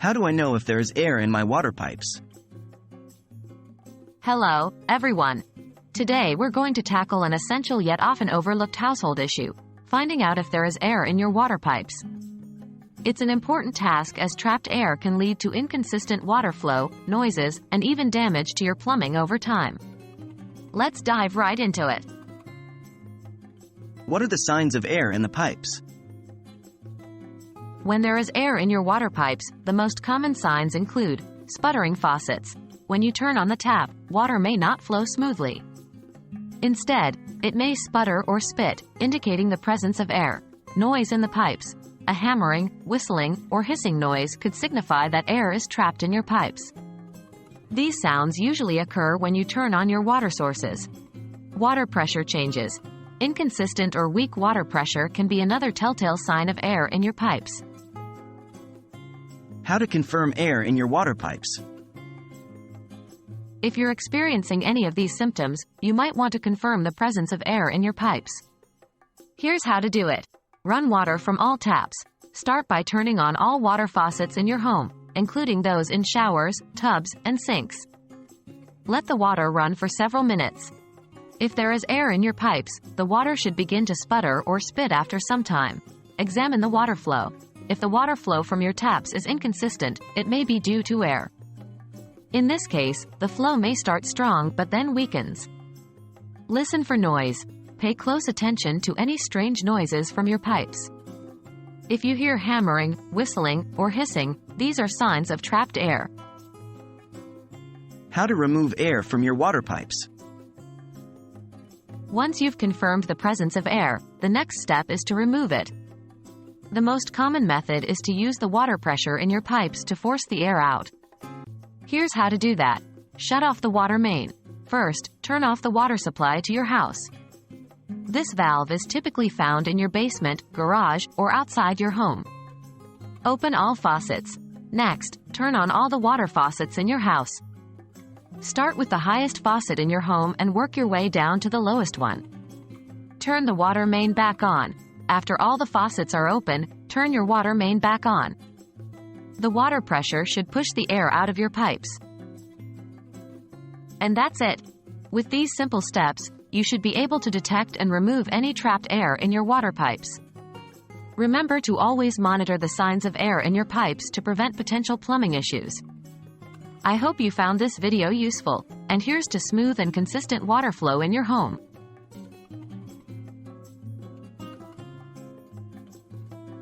How do I know if there is air in my water pipes? Hello, everyone. Today we're going to tackle an essential yet often overlooked household issue: finding out if there is air in your water pipes. It's an important task, as trapped air can lead to inconsistent water flow, noises, and even damage to your plumbing over time. Let's dive right into it. What are the signs of air in the pipes? When there is air in your water pipes, the most common signs include sputtering faucets. When you turn on the tap, water may not flow smoothly. Instead, it may sputter or spit, indicating the presence of air. Noise in the pipes. A hammering, whistling, or hissing noise could signify that air is trapped in your pipes. These sounds usually occur when you turn on your water sources. Water pressure changes. Inconsistent or weak water pressure can be another telltale sign of air in your pipes. How to confirm air in your water pipes? If you're experiencing any of these symptoms, you might want to confirm the presence of air in your pipes. Here's how to do it. Run water from all taps. Start by turning on all water faucets in your home, including those in showers, tubs, and sinks. Let the water run for several minutes. If there is air in your pipes, the water should begin to sputter or spit after some time. Examine the water flow. If the water flow from your taps is inconsistent, it may be due to air. In this case, the flow may start strong but then weakens. Listen for noise. Pay close attention to any strange noises from your pipes. If you hear hammering, whistling, or hissing, these are signs of trapped air. How to remove air from your water pipes? Once you've confirmed the presence of air, the next step is to remove it. The most common method is to use the water pressure in your pipes to force the air out. Here's how to do that. Shut off the water main. First, turn off the water supply to your house. This valve is typically found in your basement, garage, or outside your home. Open all faucets. Next, turn on all the water faucets in your house. Start with the highest faucet in your home and work your way down to the lowest one. Turn the water main back on. After all the faucets are open, turn your water main back on. The water pressure should push the air out of your pipes. And that's it. With these simple steps, you should be able to detect and remove any trapped air in your water pipes. Remember to always monitor the signs of air in your pipes to prevent potential plumbing issues. I hope you found this video useful, and here's to smooth and consistent water flow in your home.